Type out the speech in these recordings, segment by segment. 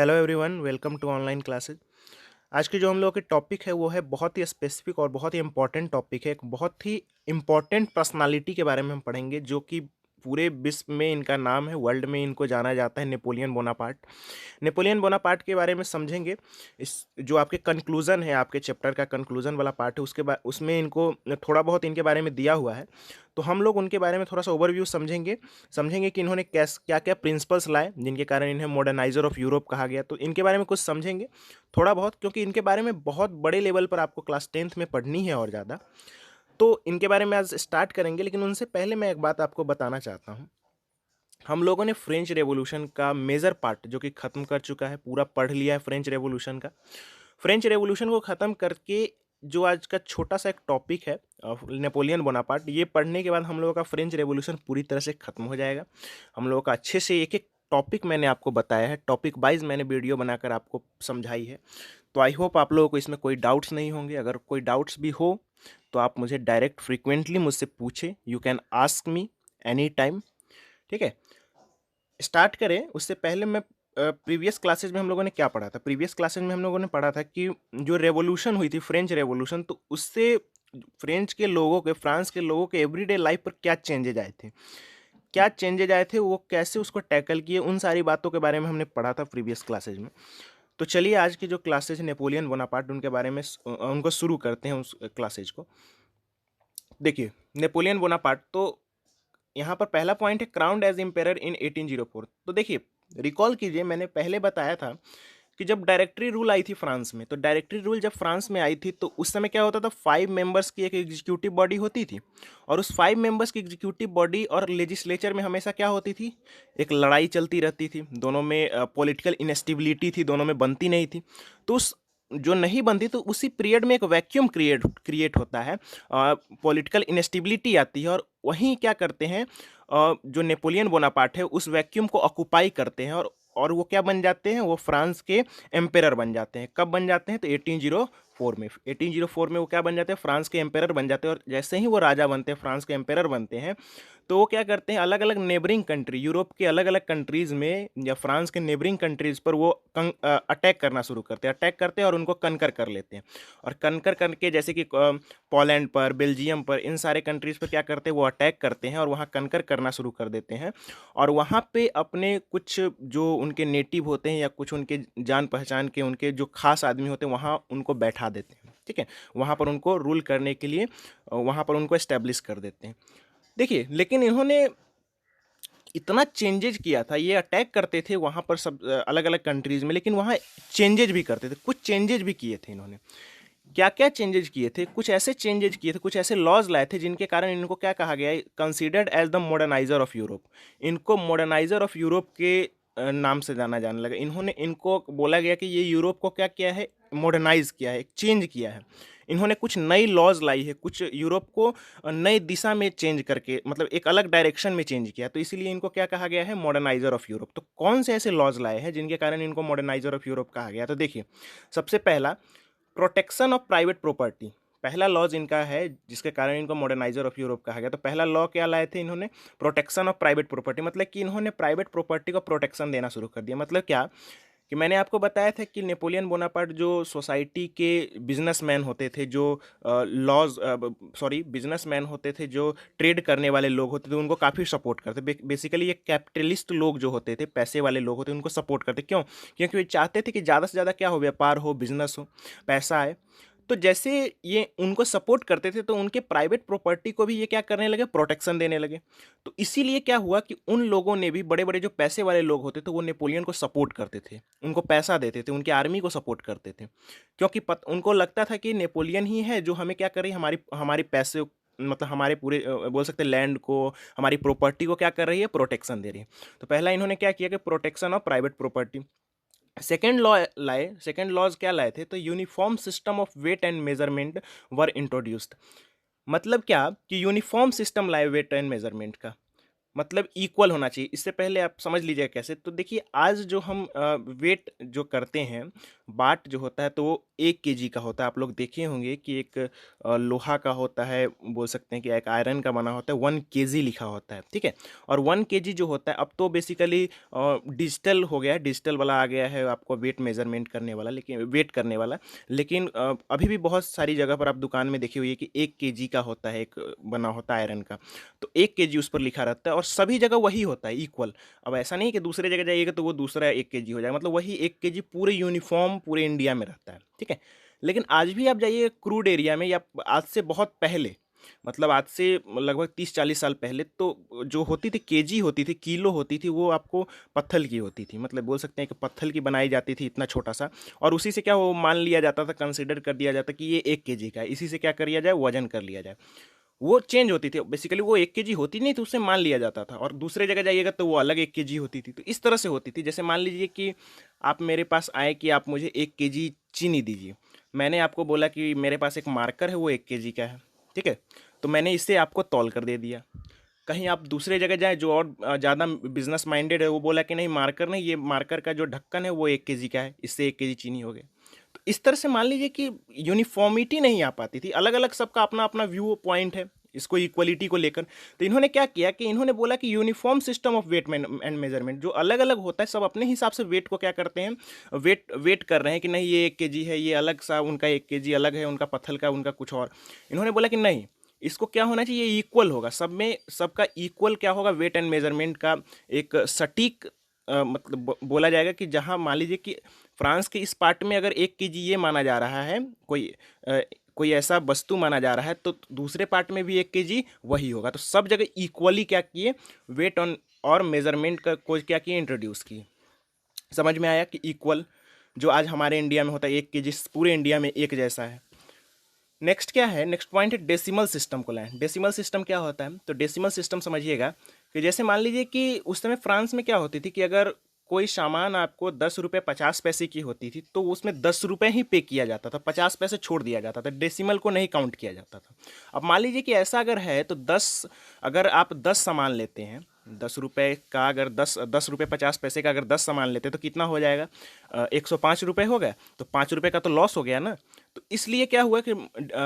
Hello everyone, welcome to online classes. आज की जो हम लोगों की टॉपिक है वो है बहुत ही स्पेसिफिक और बहुत ही इम्पोर्टेंट टॉपिक है। एक बहुत ही इम्पोर्टेंट पर्सनालिटी के बारे में हम पढ़ेंगे जो कि पूरे विश्व में इनका नाम है, वर्ल्ड में इनको जाना जाता है, नेपोलियन बोनापार्ट। नेपोलियन बोनापार्ट के बारे में समझेंगे। इस जो आपके कंक्लूजन है, आपके चैप्टर का कंक्लूजन वाला पार्ट है, उसके बाद उसमें इनको थोड़ा बहुत इनके बारे में दिया हुआ है। तो हम लोग उनके बारे में थोड़ा सा ओवरव्यू समझेंगे। समझेंगे कि इन्होंने कैस क्या क्या प्रिंसिपल्स लाए जिनके कारण इन्हें मॉडर्नाइजर ऑफ यूरोप कहा गया। तो इनके बारे में कुछ समझेंगे थोड़ा बहुत, क्योंकि इनके बारे में बहुत बड़े लेवल पर आपको क्लास 10th में पढ़नी है और ज़्यादा। तो इनके बारे में आज स्टार्ट करेंगे, लेकिन उनसे पहले मैं एक बात आपको बताना चाहता हूँ। हम लोगों ने फ्रेंच रेवोल्यूशन का मेजर पार्ट जो कि ख़त्म कर चुका है, पूरा पढ़ लिया है फ्रेंच रेवोल्यूशन का। फ्रेंच रेवोल्यूशन को ख़त्म करके जो आज का छोटा सा एक टॉपिक है नेपोलियन बोनापार्ट, ये पढ़ने के बाद हम लोगों का फ्रेंच रेवोल्यूशन पूरी तरह से ख़त्म हो जाएगा। हम लोगों का अच्छे से एक एक टॉपिक मैंने आपको बताया है, टॉपिक वाइज मैंने वीडियो बनाकर आपको समझाई है। तो आई होप आप लोगों को इसमें कोई डाउट्स नहीं होंगे। अगर कोई डाउट्स भी हो तो आप मुझे डायरेक्ट फ्रीक्वेंटली मुझसे पूछें, you can ask me any time. ठीक है, स्टार्ट करें उससे पहले मैं प्रीवियस क्लासेज में हम लोगों ने क्या पढ़ा था। प्रीवियस क्लासेज में हम लोगों ने पढ़ा था कि जो रेवोल्यूशन हुई थी, फ्रेंच रेवोल्यूशन, तो उससे फ्रेंच के लोगों के, फ्रांस के लोगों के एवरीडे लाइफ पर क्या चेंजेज आए थे, क्या चेंजेज आए थे, वो कैसे उसको टैकल किए, उन सारी बातों के बारे में हमने पढ़ा था प्रीवियस क्लासेज में। तो चलिए आज की जो क्लासेज नेपोलियन बोनापार्ट उनके बारे में उनको शुरू करते हैं उस क्लासेज को। देखिए, नेपोलियन बोनापार्ट, तो यहाँ पर पहला पॉइंट है क्राउन्ड एज एम्पेरर इन 1804। तो देखिए, रिकॉल कीजिए, मैंने पहले बताया था कि जब डायरेक्टरी रूल आई थी फ्रांस में, तो डायरेक्टरी रूल जब फ्रांस में आई थी तो उस समय क्या होता था, 5 मेंबर्स की एक एग्जीक्यूटिव बॉडी होती थी। और उस 5 मेंबर्स की एग्जीक्यूटिव बॉडी और लेजिस्लेचर में हमेशा क्या होती थी, एक लड़ाई चलती रहती थी। दोनों में पॉलिटिकल इनस्टेबिलिटी थी, दोनों में बनती नहीं थी। तो उस जो नहीं बनती तो उसी पीरियड में एक वैक्यूम क्रिएट होता है, पॉलिटिकल इनस्टेबिलिटी आती है, और वहीं क्या करते हैं, जो नेपोलियन बोनापार्ट है उस वैक्यूम को ऑक्यूपाई करते हैं, और वो क्या बन जाते हैं, वो फ्रांस के एम्पेरर बन जाते हैं। कब बन जाते हैं, तो 1804 में। 1804 में वो क्या बन जाते हैं, फ्रांस के एम्पेरर बन जाते हैं। और जैसे ही वो राजा बनते हैं, फ्रांस के एम्पेरर बनते हैं, तो वो क्या करते हैं, अलग अलग नेबरिंग कंट्री, यूरोप के अलग अलग कंट्रीज़ में या फ्रांस के नेबरिंग कंट्रीज़ पर वो अटैक करना शुरू करते हैं, अटैक करते हैं और उनको कनकर कर लेते हैं। और कनकर करके, जैसे कि पोलैंड पर, बेल्जियम पर, इन सारे कंट्रीज़ पर क्या करते हैं, वो अटैक करते हैं और वहाँ कनकर करना शुरू कर देते हैं। और वहाँ पे अपने कुछ जो उनके नेटिव होते हैं या कुछ उनके जान पहचान के उनके जो खास आदमी होते हैं, वहाँ उनको बैठा देते हैं। ठीक है, वहाँ पर उनको रूल करने के लिए वहाँ पर उनको एस्टेब्लिश कर देते हैं। देखिए, लेकिन इन्होंने इतना चेंजेज किया था, ये अटैक करते थे वहाँ पर सब अलग अलग कंट्रीज़ में, लेकिन वहाँ चेंजेज भी करते थे, कुछ चेंजेज भी किए थे इन्होंने। क्या क्या चेंजेज किए थे, कुछ ऐसे चेंजेज किए थे, कुछ ऐसे लॉज लाए थे जिनके कारण इनको क्या कहा गया है, considered as the moderniser of Europe. इनको मॉडर्नाइजर ऑफ यूरोप के नाम से जाने लगा। इन्होंने, इनको बोला गया कि ये यूरोप को क्या किया है, मॉडर्नाइज किया है, चेंज किया है। इन्होंने कुछ नई लॉज लाई है, कुछ यूरोप को नई दिशा में चेंज करके, मतलब एक अलग डायरेक्शन में चेंज किया, तो इसीलिए इनको क्या कहा गया है, मॉडर्नाइजर ऑफ यूरोप। तो कौन से ऐसे लॉज लाए हैं जिनके कारण इनको मॉडर्नाइजर ऑफ यूरोप कहा गया, तो देखिए, सबसे पहला, प्रोटेक्शन ऑफ प्राइवेट प्रॉपर्टी। पहला लॉज इनका है जिसके कारण इनको मॉडर्नाइजर ऑफ यूरोप कहा गया। तो पहला लॉ क्या लाए थे इन्होंने, प्रोटेक्शन ऑफ प्राइवेट प्रॉपर्टी। मतलब कि इन्होंने प्राइवेट प्रॉपर्टी को प्रोटेक्शन देना शुरू कर दिया। मतलब क्या, कि मैंने आपको बताया था कि नेपोलियन बोनापार्ट जो सोसाइटी के बिजनेसमैन होते थे, जो बिजनेसमैन होते थे, जो ट्रेड करने वाले लोग होते थे, उनको काफ़ी सपोर्ट करते। बेसिकली ये कैपिटलिस्ट लोग जो होते थे, पैसे वाले लोग होते, उनको सपोर्ट करते। क्यों, क्योंकि वे चाहते थे कि ज़्यादा से ज़्यादा क्या हो, व्यापार हो, बिजनेस हो, पैसा आए। तो जैसे ये उनको सपोर्ट करते थे, तो उनके प्राइवेट प्रॉपर्टी को भी ये क्या करने लगे, प्रोटेक्शन देने लगे। तो इसीलिए क्या हुआ कि उन लोगों ने भी, बड़े बड़े जो पैसे वाले लोग होते थे, वो नेपोलियन को सपोर्ट करते थे, उनको पैसा देते थे, उनकी आर्मी को सपोर्ट करते थे। क्योंकि उनको लगता था कि नेपोलियन ही है जो हमें क्या कर रही है, हमारी हमारी पैसे, मतलब हमारे पूरे बोल सकते हैं लैंड को, हमारी प्रॉपर्टी को क्या कर रही है, प्रोटेक्शन दे रही है। तो पहला इन्होंने क्या किया कि protection of private property. Second law लाए, सेकेंड लॉज क्या लाए थे, तो uniform system of weight and measurement were introduced. मतलब क्या, कि यूनिफॉर्म सिस्टम लाए वेट एंड मेजरमेंट का। मतलब इक्वल होना चाहिए। इससे पहले आप समझ लीजिए कैसे। तो देखिए आज जो हम वेट जो करते हैं, बाट जो होता है तो वो 1 केजी का होता है। आप लोग देखे होंगे कि एक लोहा का होता है, बोल सकते हैं कि एक आयरन का बना होता है, 1 केजी लिखा होता है, ठीक है। और 1 केजी जो होता है अब तो बेसिकली डिजिटल हो गया है, डिजिटल वाला आ गया है आपको वेट मेजरमेंट करने वाला, लेकिन वेट करने वाला। लेकिन अभी भी बहुत सारी जगह पर आप दुकान में देखी हुई है कि 1 केजी का होता है, एक बना होता है आयरन का। तो 1 केजी उस पर लिखा रहता है और सभी जगह वही होता है, इक्वल। अब ऐसा नहीं कि दूसरे जगह जाइएगा तो वो दूसरा 1 केजी हो जाएगा, मतलब वही 1 केजी पूरे यूनिफॉर्म पूरे इंडिया में रहता है, ठीक है। लेकिन आज भी आप जाइए क्रूड एरिया में, या आज से बहुत पहले, मतलब आज से लगभग 30-40 साल पहले, तो जो होती थी केजी होती थी, किलो होती थी, वो आपको पत्थल की होती थी। मतलब बोल सकते हैं कि पत्थल की बनाई जाती थी, इतना छोटा सा। और उसी से क्या वो मान लिया जाता था, कंसिडर कर दिया जाता कि ये 1 केजी का है, इसी से क्या कर लिया जाए, वजन कर लिया जाए। वो चेंज होती थी, बेसिकली वो 1 केजी होती नहीं, तो उससे मान लिया जाता था। और दूसरे जगह जाइएगा तो वो अलग 1 केजी होती थी। तो इस तरह से होती थी। जैसे मान लीजिए कि आप मेरे पास आए कि आप मुझे 1 केजी चीनी दीजिए। मैंने आपको बोला कि मेरे पास एक मार्कर है, वो 1 केजी का है, ठीक है। तो मैंने इससे आपको तौल कर दे दिया। कहीं आप दूसरे जगह जाएँ जो और ज़्यादा बिजनेस माइंडेड है, वो बोला कि नहीं मार्कर नहीं, ये मार्कर का जो ढक्कन है वो 1 केजी का है, इससे 1 केजी चीनी हो गई। तो इस तरह से मान लीजिए कि यूनिफॉर्मिटी नहीं आ पाती थी, अलग अलग सबका अपना अपना व्यू पॉइंट है इसको इक्वलिटी को लेकर। तो इन्होंने क्या किया कि इन्होंने बोला कि uniform system of weight and measurement, जो अलग अलग होता है सब अपने हिसाब से वेट को क्या करते हैं, वेट वेट कर रहे हैं कि नहीं ये 1 केजी है, ये अलग सा उनका 1 केजी अलग है, उनका पत्थल का उनका कुछ और। इन्होंने बोला कि नहीं, इसको क्या होना चाहिए, इक्वल होगा, सब में सबका इक्वल क्या होगा, वेट एंड मेजरमेंट का एक सटीक मतलब बोला जाएगा कि जहां मान लीजिए कि फ्रांस के इस पार्ट में अगर 1 केजी ये माना जा रहा है, कोई कोई ऐसा वस्तु माना जा रहा है, तो दूसरे पार्ट में भी 1 केजी वही होगा। तो सब जगह इक्वली क्या किए, वेट ऑन और मेजरमेंट का कोई क्या किए, इंट्रोड्यूस किए। समझ में आया कि इक्वल जो आज हमारे इंडिया में होता है 1 केजी पूरे इंडिया में एक जैसा है। नेक्स्ट क्या है, नेक्स्ट पॉइंट है डेसिमल सिस्टम को लाएं। डेसिमल सिस्टम क्या होता है, तो डेसिमल सिस्टम समझिएगा कि जैसे मान लीजिए कि उस समय फ्रांस में क्या होती थी कि अगर कोई सामान आपको 10 रुपये 50 पैसे की होती थी तो उसमें 10 रुपये ही पे किया जाता था, 50 पैसे छोड़ दिया जाता था, डेसिमल को नहीं काउंट किया जाता था। अब मान लीजिए कि ऐसा अगर है तो 10, अगर आप 10 सामान लेते हैं, 10 रुपये का अगर 10 रुपये 50 पैसे का अगर 10 सामान लेते हैं तो कितना हो जाएगा, 105 रुपये हो गया। तो 5 रुपये का तो लॉस हो गया ना। तो इसलिए क्या हुआ कि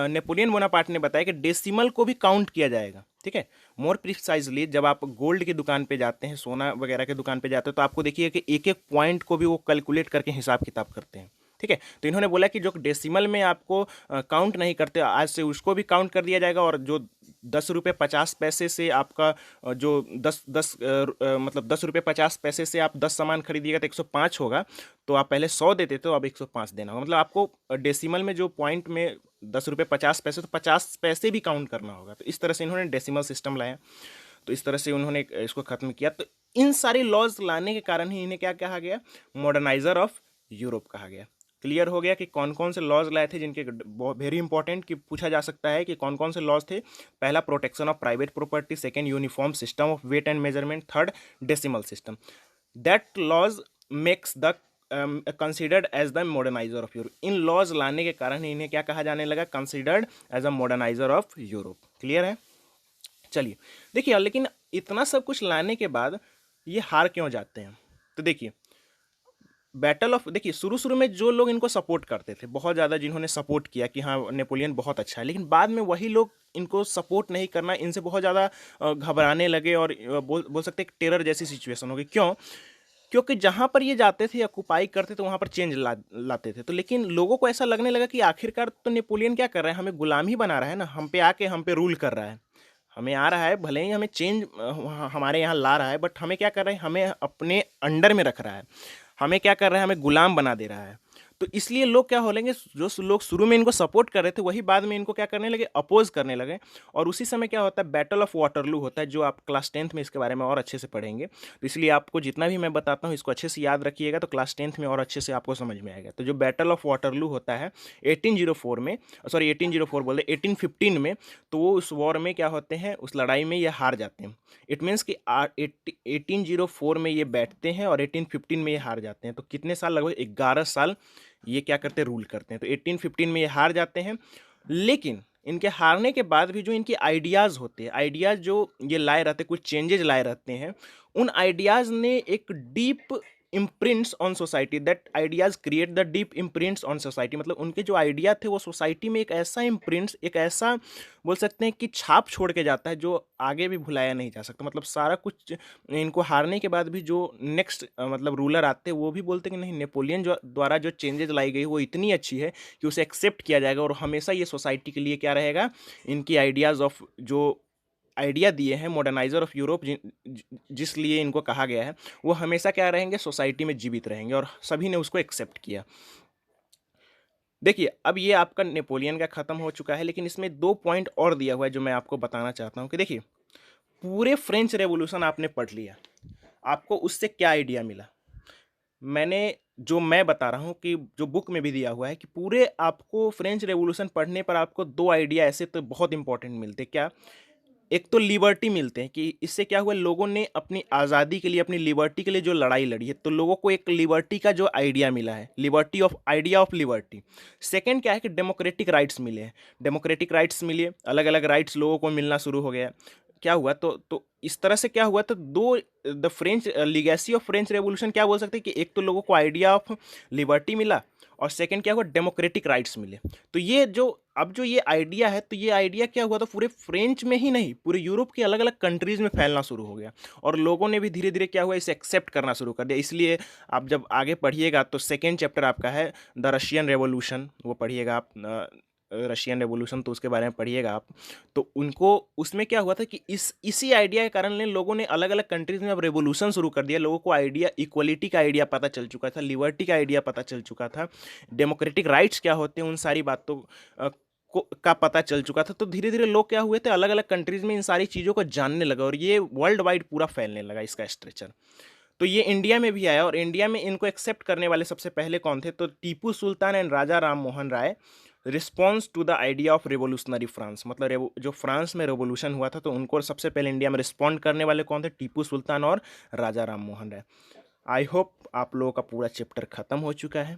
नेपोलियन बोनापार्ट ने बताया कि डेसिमल को भी काउंट किया जाएगा, ठीक है। मोर प्रिसाइजली जब आप गोल्ड की दुकान पे जाते हैं, सोना वगैरह की दुकान पे जाते हैं, तो आपको देखिए कि एक एक पॉइंट को भी वो कैलकुलेट करके हिसाब किताब करते हैं, ठीक है। तो इन्होंने बोला कि जो डेसिमल में आपको काउंट नहीं करते, आज से उसको भी काउंट कर दिया जाएगा। और जो 10 रुपये 50 पैसे से आपका जो 10 रुपये 50 पैसे से आप 10 सामान खरीदिएगा तो 105 होगा। तो आप पहले 100 देते थे तो अब 105 देना होगा। मतलब आपको डेसिमल में जो पॉइंट में 10 रुपये 50 पैसे, तो 50 पैसे भी काउंट करना होगा। तो इस तरह से इन्होंने डेसिमल सिस्टम लाया। तो इस तरह से उन्होंने इसको खत्म किया। तो इन सारी लॉज लाने के कारण ही इन्हें क्या कहा गया, मॉडर्नाइजर ऑफ यूरोप कहा गया। क्लियर हो गया कि कौन कौन से लॉज लाए थे, जिनके वेरी इंपॉर्टेंट कि पूछा जा सकता है कि कौन कौन से लॉज थे। पहला protection of private property, second uniform system of weight and measurement, third decimal system. That laws makes the considered as the moderniser of Europe. इन लॉज लाने के कारण इन्हें क्या कहा जाने लगा, considered as a moderniser of Europe. Clear है। चलिए देखिए, लेकिन इतना सब कुछ लाने के बाद ये हार क्यों जाते हैं। तो देखिए बैटल ऑफ, देखिए शुरू शुरू में जो लोग इनको सपोर्ट करते थे बहुत ज़्यादा, जिन्होंने सपोर्ट किया कि हाँ नेपोलियन बहुत अच्छा है, लेकिन बाद में वही लोग इनको सपोर्ट नहीं करना, इनसे बहुत ज़्यादा घबराने लगे। और बोल सकते हैं टेरर जैसी सिचुएशन हो गई। क्यों, क्योंकि जहाँ पर ये जाते थे ऑक्युपाई करते थे वहाँ पर चेंज लाते थे। तो लेकिन लोगों को ऐसा लगने लगा कि आखिरकार तो नेपोलियन क्या कर रहा है, हमें गुलाम ही बना रहा है ना, हम पे आके हम पे रूल कर रहा है। हमें आ रहा है, भले ही हमें चेंज हमारे यहाँ ला रहा है, बट हमें क्या कर रहा है, हमें अपने अंडर में रख रहा है, हमें क्या कर रहा है, हमें गुलाम बना दे रहा है। तो इसलिए लोग क्या हो लेंगे, जो लोग शुरू में इनको सपोर्ट कर रहे थे वही बाद में इनको क्या करने लगे, अपोज करने लगे। और उसी समय क्या होता है, बैटल ऑफ वाटरलू होता है, जो आप क्लास 10th में इसके बारे में और अच्छे से पढ़ेंगे। तो इसलिए आपको जितना भी मैं बताता हूँ इसको अच्छे से याद रखिएगा, तो क्लास 10th में और अच्छे से आपको समझ में आएगा। तो जो बैटल ऑफ वाटरलू होता है 1804 में, सॉरी 1804 बोले 1815 में, तो वो उस वॉर में क्या होते हैं, उस लड़ाई में ये हार जाते हैं। इट मीन्स कि 1804 में ये बैठते हैं और 1815 में ये हार जाते हैं। तो कितने साल, लगभग 11 साल ये क्या करते हैं, रूल करते हैं। तो 1815 में ये हार जाते हैं। लेकिन इनके हारने के बाद भी जो इनकी आइडियाज़ होते हैं, आइडियाज़ जो ये लाए रहते हैं, कुछ चेंजेज लाए रहते हैं, उन आइडियाज़ ने एक deep imprints on society, that ideas create the deep imprints on society. मतलब उनके जो आइडिया थे वो सोसाइटी में एक ऐसा इम्प्रिंट्स, एक ऐसा बोल सकते हैं कि छाप छोड़ के जाता है जो आगे भी भुलाया नहीं जा सकता। मतलब सारा कुछ इनको हारने के बाद भी जो नेक्स्ट मतलब रूलर आते हैं वो भी बोलते हैं कि नहीं, नेपोलियन जो द्वारा जो चेंजेस लाई गई वो इतनी अच्छी है कि उसे एक्सेप्ट किया जाएगा और हमेशा ये सोसाइटी के लिए क्या रहेगा, इनकी आइडियाज़ ऑफ जो आइडिया दिए हैं मॉडर्नाइजर ऑफ यूरोप, जिस लिए इनको कहा गया है, वो हमेशा क्या रहेंगे, सोसाइटी में जीवित रहेंगे, और सभी ने उसको एक्सेप्ट किया। देखिए, अब ये आपका नेपोलियन का खत्म हो चुका है, लेकिन इसमें 2 पॉइंट और दिया हुआ है जो मैं आपको बताना चाहता हूँ कि देखिए, पूरे फ्रेंच रेवोल्यूशन आपने पढ़ लिया, आपको उससे क्या आइडिया मिला? मैंने जो मैं बता रहा हूँ कि जो बुक में भी दिया हुआ है कि पूरे आपको फ्रेंच रेवोल्यूशन पढ़ने पर आपको 2 आइडिया ऐसे तो बहुत इंपॉर्टेंट मिलते हैं। क्या? एक तो लिबर्टी मिलते हैं कि इससे क्या हुआ, लोगों ने अपनी आज़ादी के लिए, अपनी लिबर्टी के लिए जो लड़ाई लड़ी है, तो लोगों को एक लिबर्टी का जो आइडिया मिला है, liberty of idea of liberty. Second क्या है कि डेमोक्रेटिक राइट्स मिले हैं, डेमोक्रेटिक राइट्स मिले, अलग अलग राइट्स लोगों को मिलना शुरू हो गया। क्या हुआ, तो इस तरह से क्या हुआ, तो दो, the French legacy of French revolution क्या बोल सकते हैं कि एक तो लोगों को आइडिया ऑफ लिबर्टी मिला, और सेकंड क्या हुआ, डेमोक्रेटिक राइट्स मिले। तो ये जो अब जो ये आइडिया है, तो ये आइडिया क्या हुआ, तो पूरे फ्रेंच में ही नहीं, पूरे यूरोप की अलग अलग कंट्रीज में फैलना शुरू हो गया, और लोगों ने भी धीरे धीरे क्या हुआ, इसे एक्सेप्ट करना शुरू कर दिया। इसलिए आप जब आगे पढ़िएगा तो सेकेंड चैप्टर आपका है द रशियन रेवोल्यूशन, वो पढ़िएगा आप, रशियन रेवोल्यूशन, तो उसके बारे में पढ़िएगा आप। तो उनको उसमें क्या हुआ था कि इसी आइडिया के कारण ने लोगों ने अलग अलग कंट्रीज में अब रेवोल्यूशन शुरू कर दिया। लोगों को आइडिया, इक्वलिटी का आइडिया पता चल चुका था, लिबर्टी का आइडिया पता चल चुका था, डेमोक्रेटिक राइट्स क्या होते हैं उन सारी बातों का पता चल चुका था। तो धीरे धीरे लोग क्या हुए थे, अलग अलग कंट्रीज में इन सारी चीज़ों को जानने लगा, और ये वर्ल्ड वाइड पूरा फैलने लगा इसका स्ट्रेचर। तो ये इंडिया में भी आया, और इंडिया में इनको एक्सेप्ट करने वाले सबसे पहले कौन थे, तो Tipu Sultan and Raja Ram Mohan Roy, response to the idea of revolutionary France. मतलब जो फ्रांस में रेवोल्यूशन हुआ था, तो उनको सबसे पहले इंडिया में रिस्पॉन्ड करने वाले कौन थे, टीपू सुल्तान और राजा राम मोहन राय। आई होप आप लोगों का पूरा चैप्टर खत्म हो चुका है,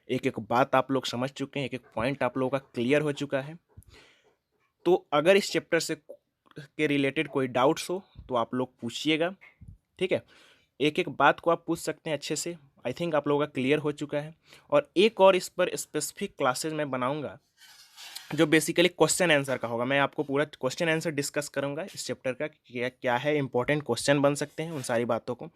एक एक बात आप लोग समझ चुके हैं, एक एक पॉइंट आप लोगों का क्लियर हो चुका है। तो अगर इस चैप्टर से के रिलेटेड कोई डाउट्स हो तो आप लोग पूछिएगा, ठीक है। एक एक बात को आप पूछ सकते हैं अच्छे से। आई थिंक आप लोगों का क्लियर हो चुका है, और एक और इस पर स्पेसिफिक क्लासेस मैं बनाऊंगा जो बेसिकली क्वेश्चन आंसर का होगा। मैं आपको पूरा क्वेश्चन आंसर डिस्कस करूंगा इस चैप्टर का, क्या क्या है, इंपॉर्टेंट क्वेश्चन बन सकते हैं, उन सारी बातों को।